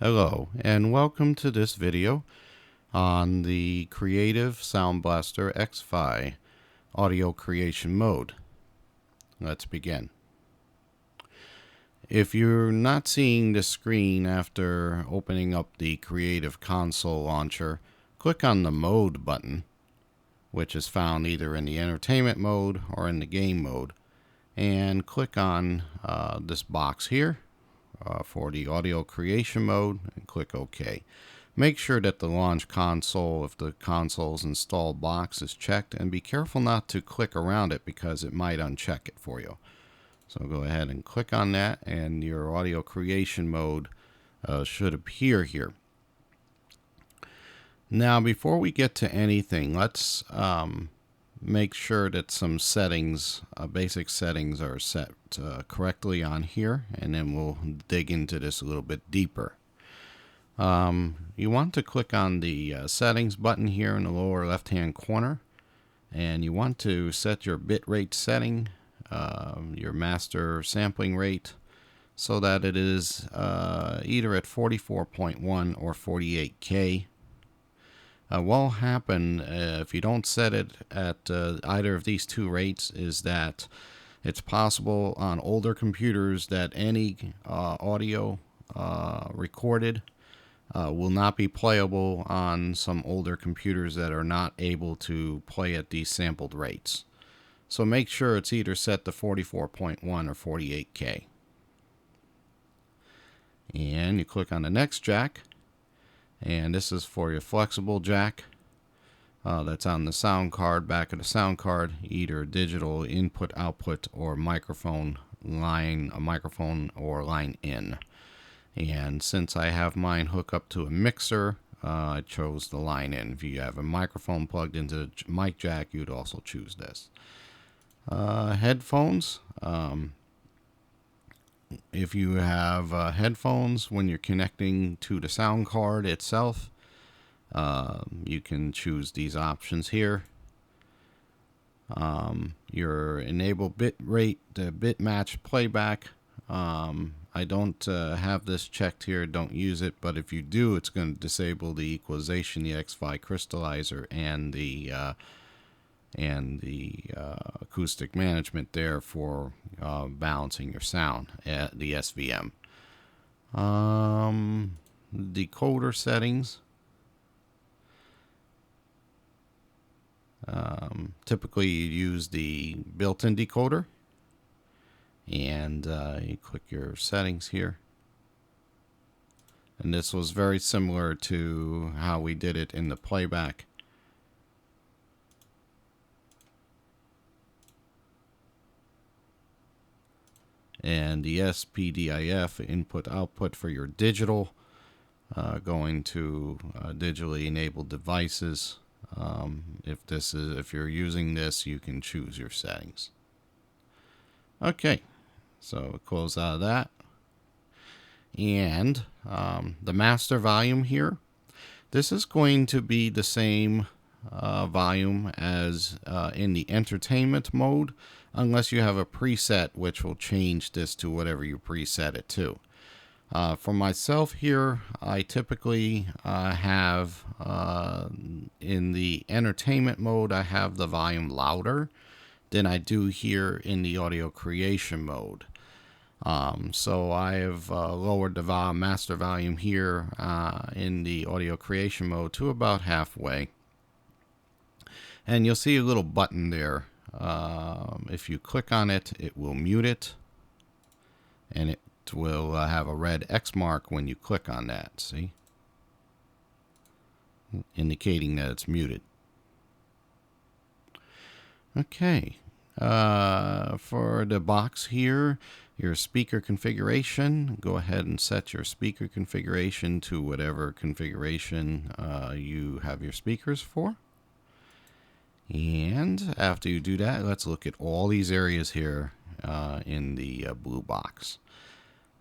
Hello and welcome to this video on the Creative Soundblaster X-Fi audio creation mode. Let's begin. If you're not seeing the screen after opening up the Creative Console launcher, click on the Mode button, which is found either in the Entertainment mode or in the Game mode, and click on this box here for the audio creation mode and click OK. Make sure that the launch console, if the console's installed box, is checked, and be careful not to click around it because it might uncheck it for you. So go ahead and click on that and your audio creation mode should appear here. Now before we get to anything, let's make sure that some settings, basic settings, are set correctly on here, and then we'll dig into this a little bit deeper. You want to click on the settings button here in the lower left hand corner, and you want to set your bitrate setting, your master sampling rate, so that it is either at 44.1 or 48K. What will happen if you don't set it at either of these two rates is that it's possible on older computers that any audio recorded will not be playable on some older computers that are not able to play at these sampled rates. So make sure it's either set to 44.1 or 48K. And you click on the next jack. And this is for your flexible jack that's on the sound card, back of the sound card, either digital input output or microphone line, a microphone or line in. And since I have mine hooked up to a mixer, I chose the line in. If you have a microphone plugged into the mic jack, you'd also choose this. Headphones. If you have headphones, when you're connecting to the sound card itself, you can choose these options here. Your enable bit rate, bit match playback. I don't have this checked here, don't use it, but if you do, it's going to disable the equalization, the X-Fi crystallizer, and the acoustic management there for balancing your sound at the SVM. Decoder settings. Typically you use the built-in decoder, and you click your settings here. And this was very similar to how we did it in the playback. And the SPDIF, input output for your digital, going to digitally enabled devices. If you're using this, you can choose your settings. Okay, so close out of that. And the master volume here, this is going to be the same volume as in the entertainment mode, unless you have a preset which will change this to whatever you preset it to. For myself here, I typically have in the entertainment mode, I have the volume louder than I do here in the audio creation mode. So I have lowered the master volume here in the audio creation mode to about halfway. And you'll see a little button there. If you click on it, it will mute it, and it will have a red X mark when you click on that, see? Indicating that it's muted. Okay, for the box here, your speaker configuration, go ahead and set your speaker configuration to whatever configuration you have your speakers for. And after you do that, let's look at all these areas here in the blue box.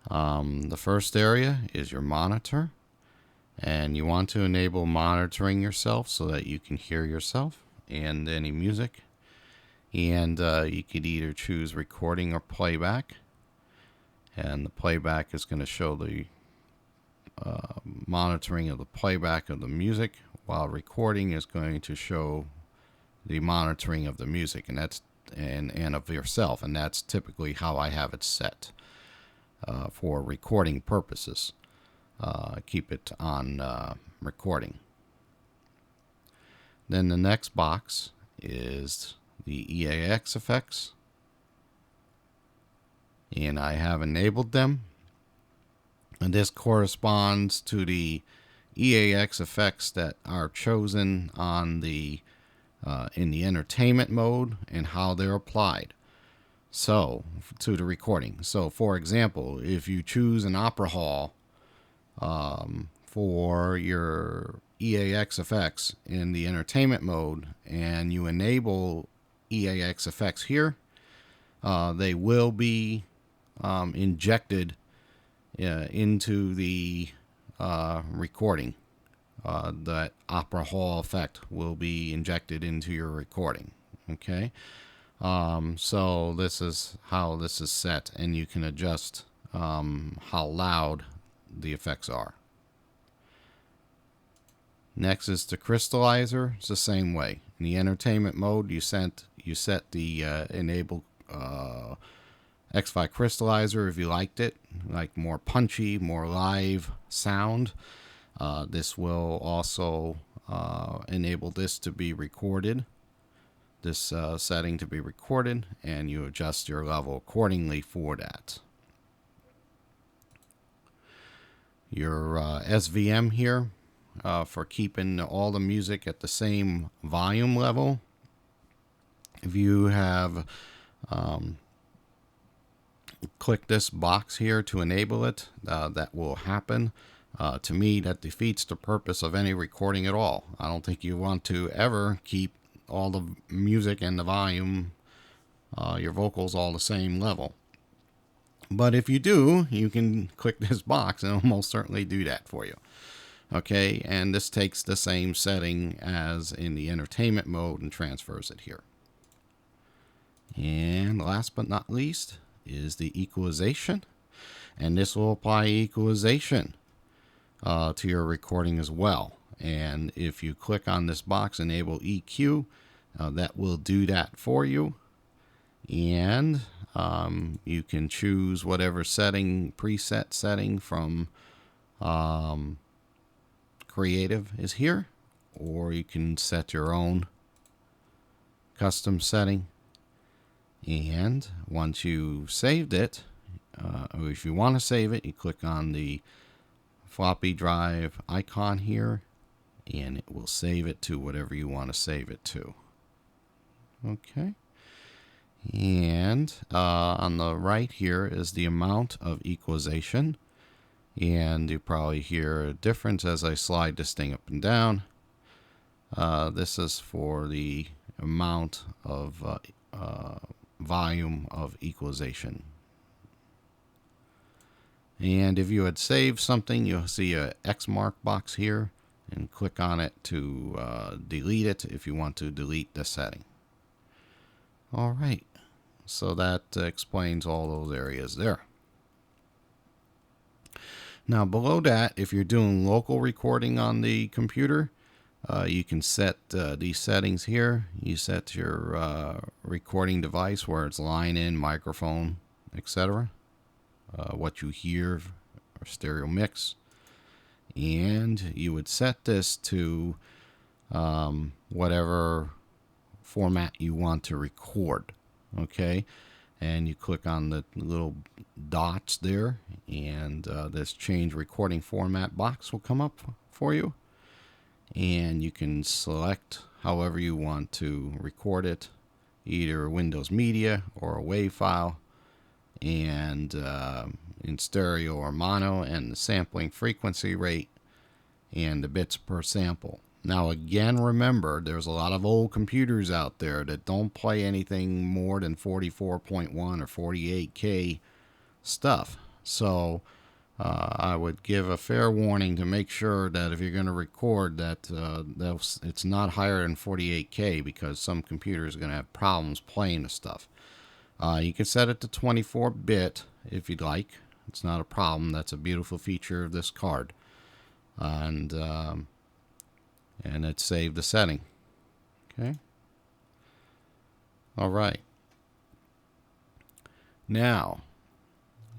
The first area is your monitor, and you want to enable monitoring yourself so that you can hear yourself and any music. And you could either choose recording or playback, and the playback is going to show the monitoring of the playback of the music, while recording is going to show the monitoring of the music, and that's and of yourself, and that's typically how I have it set for recording purposes. Keep it on recording. Then the next box is the EAX effects, and I have enabled them, and this corresponds to the EAX effects that are chosen on the in the entertainment mode and how they're applied so to the recording. So for example, if you choose an opera hall for your EAX effects in the entertainment mode and you enable EAX effects here, they will be injected into the recording. That opera hall effect will be injected into your recording. Okay, so this is how this is set, and you can adjust how loud the effects are. Next is the crystallizer. It's the same way. In the entertainment mode, you set the enable X5 crystallizer if you liked it, like more punchy, more live sound. This will also enable this to be recorded, this setting to be recorded, and you adjust your level accordingly for that. Your SVM here for keeping all the music at the same volume level. If you have click this box here to enable it, that will happen. To me, that defeats the purpose of any recording at all. I don't think you want to ever keep all the music and the volume, your vocals, all the same level. But if you do, you can click this box and it'll most certainly do that for you. Okay, and this takes the same setting as in the entertainment mode and transfers it here. And last but not least is the equalization, and this will apply equalization to your recording as well. And if you click on this box, enable EQ, that will do that for you. And you can choose whatever setting, preset setting from Creative is here, or you can set your own custom setting. And once you've saved it, or if you want to save it, you click on the floppy drive icon here, and it will save it to whatever you want to save it to. Okay. And on the right here is the amount of equalization. And you probably hear a difference as I slide this thing up and down. This is for the amount of volume of equalization. And if you had saved something, you'll see a X mark box here, and click on it to delete it if you want to delete the setting. All right, so that explains all those areas there. Now below that, if you're doing local recording on the computer, you can set these settings here. You set your recording device, where it's line in, microphone, etc. What you hear, or stereo mix. And you would set this to whatever format you want to record. Okay, and you click on the little dots there, and this change recording format box will come up for you, and you can select however you want to record it, either Windows Media or a WAV file, and in stereo or mono, and the sampling frequency rate and the bits per sample. Now again, remember, there's a lot of old computers out there that don't play anything more than 44.1 or 48K stuff. So I would give a fair warning to make sure that if you're going to record that it's not higher than 48K, because some computers are going to have problems playing the stuff. You can set it to 24-bit if you'd like. It's not a problem. That's a beautiful feature of this card. and it saved the setting. Okay. All right. Now,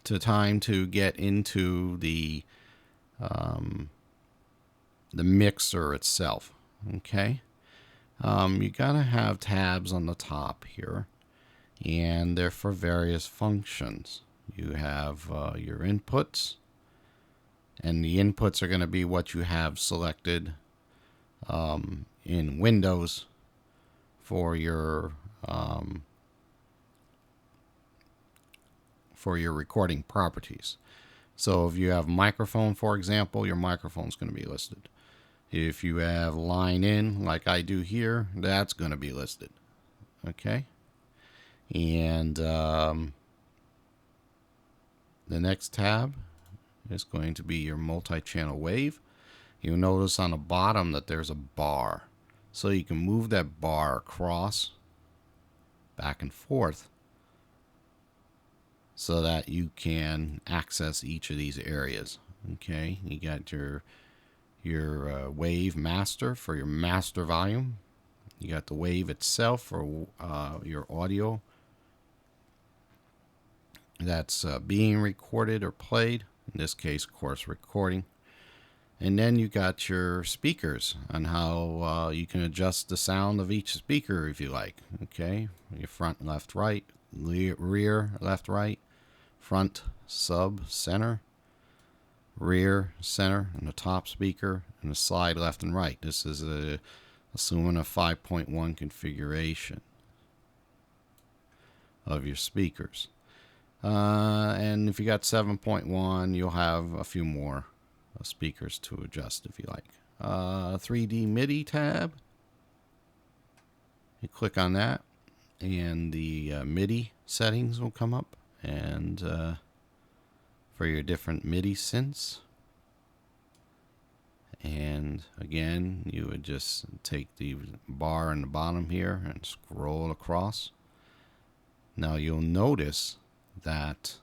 time to get into the mixer itself. Okay. You gotta have tabs on the top here, and they're for various functions. You have your inputs, and the inputs are going to be what you have selected in Windows for your recording properties. So if you have microphone, for example, your microphone is going to be listed. If you have line in, like I do here, that's going to be listed. Okay. And the next tab is going to be your multi-channel wave. You'll notice on the bottom that there's a bar. So you can move that bar across, back and forth, so that you can access each of these areas. Okay, you got your wave master for your master volume. You got the wave itself for your audio that's being recorded or played. In this case, of course, recording. And then you got your speakers on how you can adjust the sound of each speaker if you like. Okay, your front, left, right, rear, left, right, front, sub, center, rear, center, and the top speaker, and the slide left and right. This is assuming a 5.1 configuration of your speakers. And if you got 7.1, you'll have a few more speakers to adjust if you like. 3D MIDI tab. You click on that, and the MIDI settings will come up, and for your different MIDI synths. And again, you would just take the bar in the bottom here and scroll across. Now you'll notice that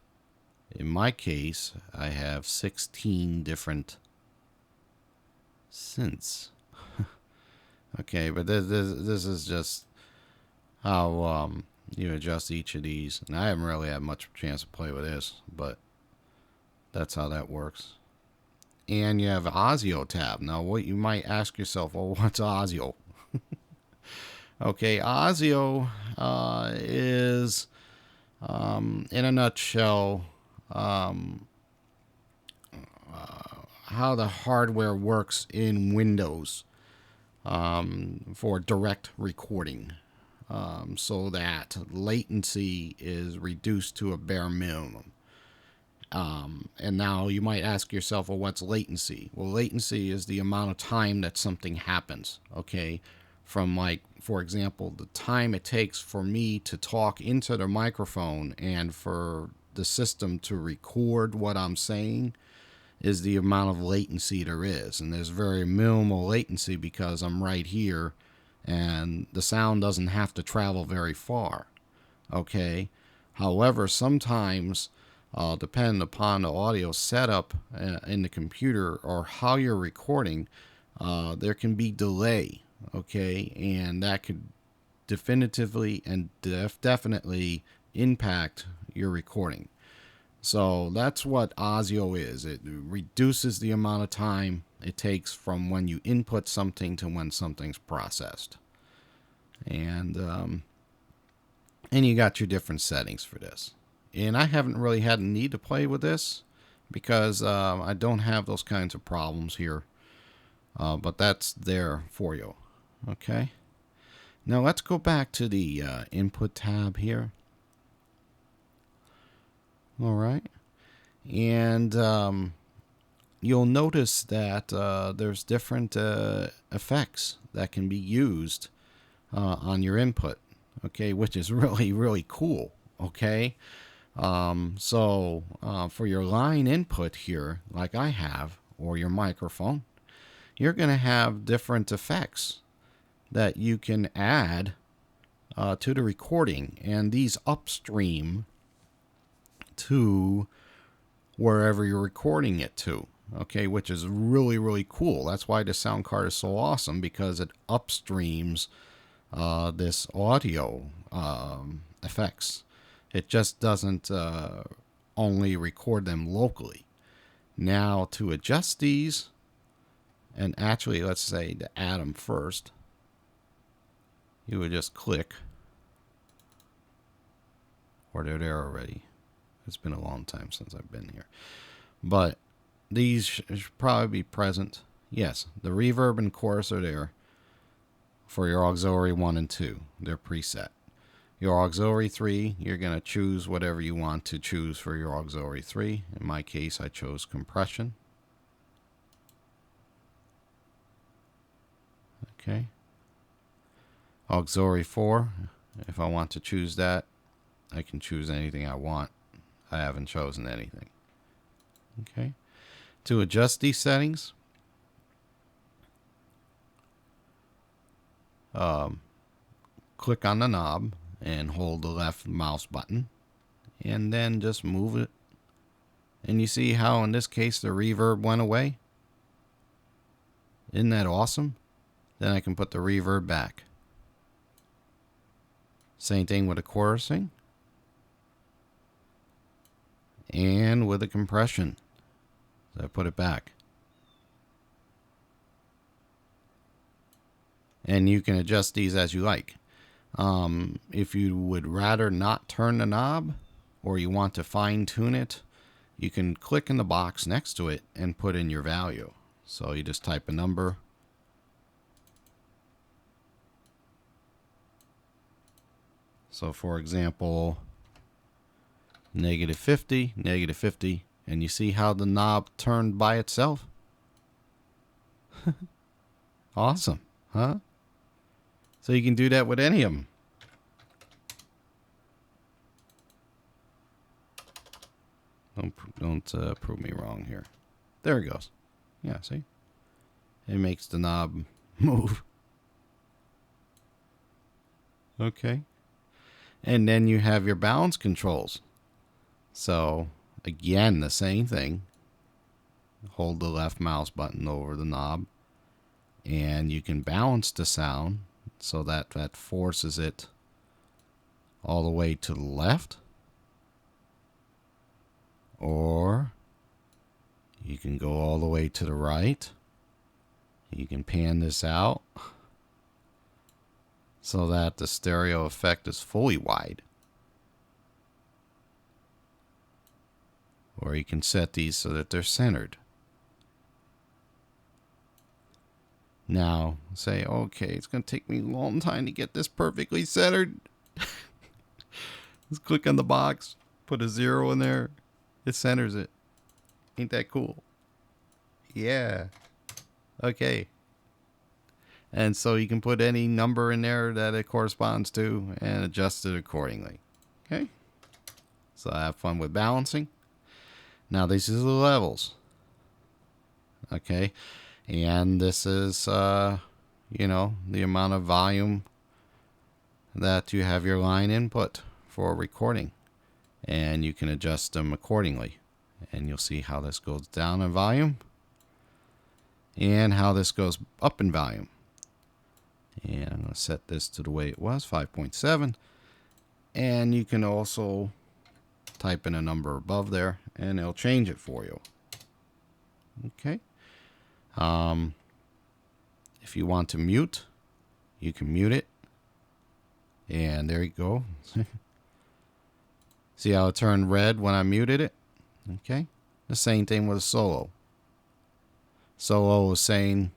in my case, I have 16 different synths. Okay, but this is just how you adjust each of these. And I haven't really had much chance to play with this, but that's how that works. And you have Audio tab. Now, what you might ask yourself, well, what's Audio? Okay, Audio is, in a nutshell, how the hardware works in Windows for direct recording, so that latency is reduced to a bare minimum. And now you might ask yourself, well, what's latency? Well, latency is the amount of time that something happens, okay? From, like, for example, the time it takes for me to talk into the microphone and for the system to record what I'm saying is the amount of latency there is. And there's very minimal latency because I'm right here and the sound doesn't have to travel very far, okay? However, sometimes depending upon the audio setup in the computer or how you're recording, there can be delay, okay? And that could definitively and definitely impact your recording. So that's what Audio is. It reduces the amount of time it takes from when you input something to when something's processed. And you got your different settings for this. And I haven't really had a need to play with this because I don't have those kinds of problems here. But that's there for you. Okay. Now let's go back to the input tab here. All right. And you'll notice that there's different effects that can be used on your input. Okay, which is really, really cool. Okay. So for your line input here, like I have, or your microphone, you're going to have different effects that you can add to the recording, and these upstream to wherever you're recording it to. okay, which is really, really cool. That's why the sound card is so awesome, because it upstreams this audio effects. It just doesn't only record them locally. Now, to adjust these, and actually, let's say to add them first, you would just click, or they're there already. It's been a long time since I've been here. But these should probably be present. Yes, the reverb and chorus are there for your auxiliary 1 and 2. They're preset. Your auxiliary 3, you're going to choose whatever you want to choose for your auxiliary 3. In my case, I chose compression. Okay. Auxiliary 4, if I want to choose that, I can choose anything I want. I haven't chosen anything. Okay. To adjust these settings, click on the knob and hold the left mouse button, and then just move it. And you see how in this case the reverb went away? Isn't that awesome? Then I can put the reverb back. Same thing with the chorusing and with the compression. So I put it back. And you can adjust these as you like. If you would rather not turn the knob, or you want to fine tune it, you can click in the box next to it and put in your value. So you just type a number. So for example, -50, -50, and you see how the knob turned by itself? Awesome, huh? So you can do that with any of them. Don't prove me wrong here. There it goes. Yeah, see? It makes the knob move. Okay. And then you have your balance controls. So, again, the same thing. Hold the left mouse button over the knob, and you can balance the sound so that forces it all the way to the left. Or you can go all the way to the right. You can pan this out so that the stereo effect is fully wide. Or you can set these so that they're centered. Now, say, okay, it's going to take me a long time to get this perfectly centered. Just click on the box, put a 0 in there. It centers it. Ain't that cool? Yeah. Okay. And so you can put any number in there that it corresponds to and adjust it accordingly. Okay. So have fun with balancing. Now these are the levels. Okay. And this is, you know, the amount of volume that you have your line input for recording. And you can adjust them accordingly. And you'll see how this goes down in volume and how this goes up in volume. And I'm going to set this to the way it was, 5.7. And you can also type in a number above there and it'll change it for you. Okay. If you want to mute, you can mute it. And there you go. See how it turned red when I muted it? Okay. The same thing with a solo. Solo is saying,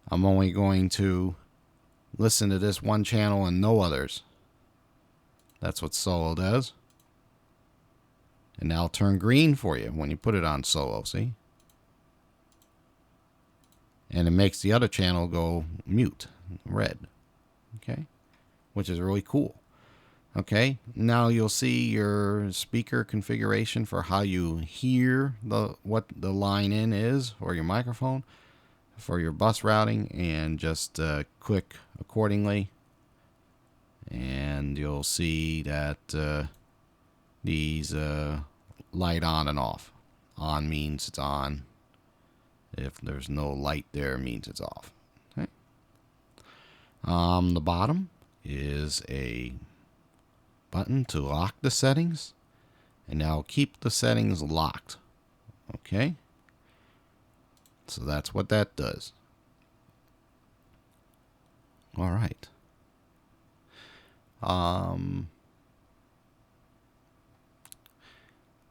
I'm only going to listen to this one channel and no others. That's what solo does. And now it'll turn green for you when you put it on solo, see? And it makes the other channel go mute, red. Okay? Which is really cool. Okay, now you'll see your speaker configuration for how you hear what the line in is, or your microphone for your bus routing, and just click accordingly. And you'll see that these light on and off. On means it's on, If there's no light there, it means it's off. Okay. The bottom is a button to lock the settings, and now keep the settings locked. Okay. So that's what that does. All right.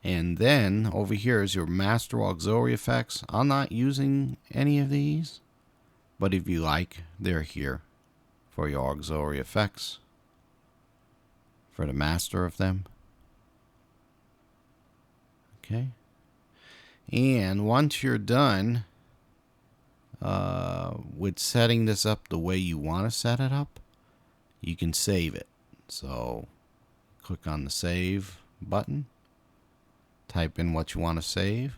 And then over here is your master auxiliary effects. I'm not using any of these, but if you like, they're here for your auxiliary effects, for the master of them. Okay. And once you're done with setting this up the way you want to set it up, you can save it. So click on the save button, type in what you want to save,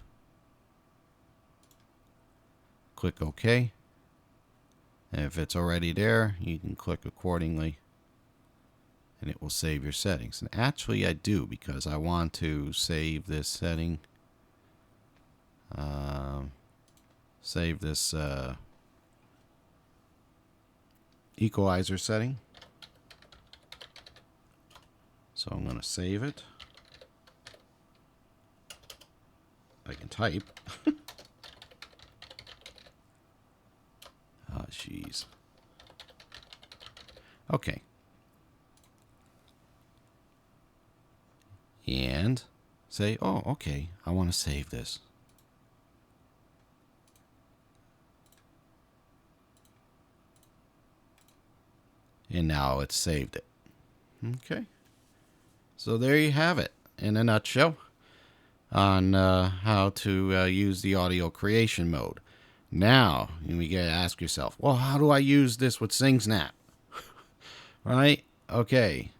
click OK, and if it's already there, you can click accordingly and it will save your settings. And actually I do, because I want to save this setting, save this equalizer setting. So I'm going to save it. I can type. Oh, jeez. Okay. And say, oh, okay, I want to save this. And now it's saved it. Okay. So there you have it in a nutshell on how to use the audio creation mode. Now, you get to ask yourself, well, how do I use this with SingSnap? Right? Okay.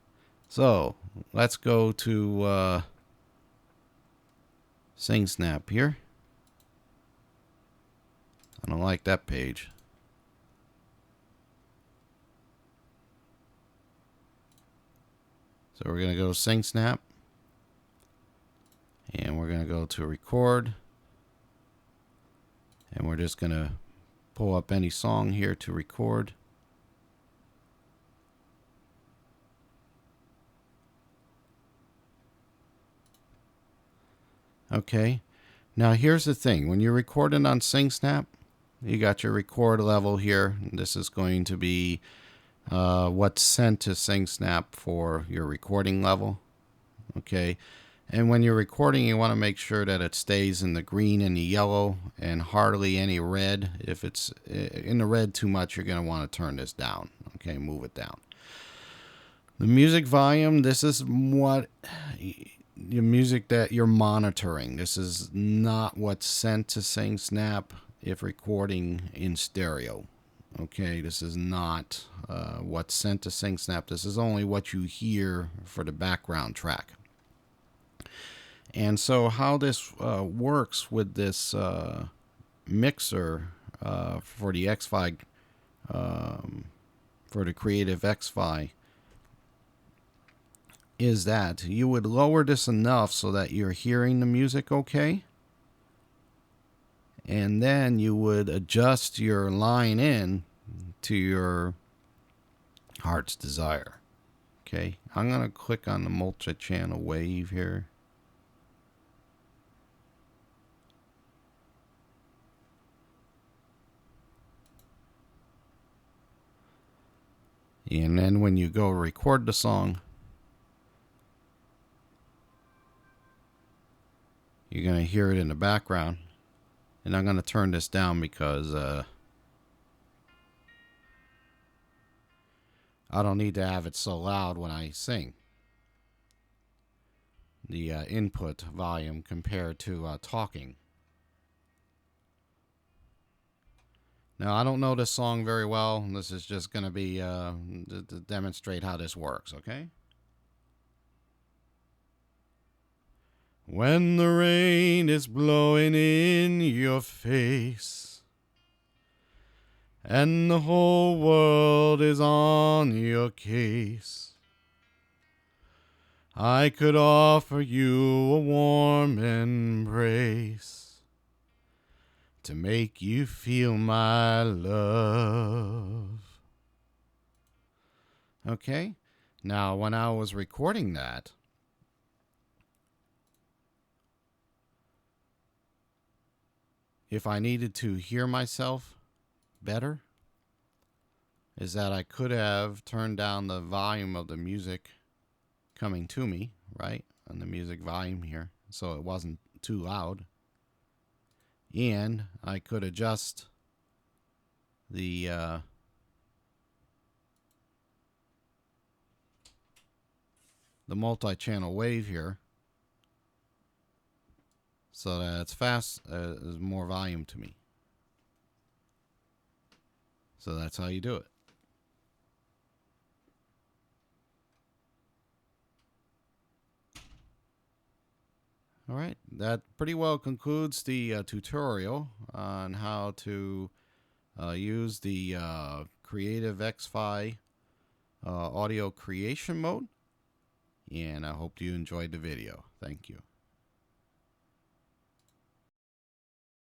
So let's go to SingSnap here. I don't like that page. So we're going to go to SingSnap. And we're going to go to record. And we're just going to pull up any song here to record. Okay. Now here's the thing. When you're recording on SingSnap, you got your record level here. This is going to be what's sent to SingSnap for your recording level. Okay. And when you're recording, you want to make sure that it stays in the green and the yellow and hardly any red. If it's in the red too much, you're going to want to turn this down. Okay, move it down. The music volume, this is what your music that you're monitoring. This is not what's sent to SingSnap if recording in stereo. Okay, this is not what's sent to SingSnap. This is only what you hear for the background track. And so how this works with this mixer for the XFi, for the Creative XFi, is that you would lower this enough so that you're hearing the music okay. And then you would adjust your line in to your heart's desire. Okay, I'm going to click on the multi-channel wave here. And then when you go record the song, you're going to hear it in the background. And I'm going to turn this down because I don't need to have it so loud when I sing. The input volume compared to talking. Now, I don't know this song very well. This is just going to be to demonstrate how this works, okay? When the rain is blowing in your face and the whole world is on your case, I could offer you a warm embrace. to make you feel my love. Okay, now when I was recording that, if I needed to hear myself better, is that I could have turned down the volume of the music coming to me, right, on the music volume here, so it wasn't too loud. And I could adjust the multi-channel wave here so that it's fast, there's more volume to me. So that's how you do it. All right, that pretty well concludes the tutorial on how to use the Creative Xfi audio creation mode. And I hope you enjoyed the video. Thank you.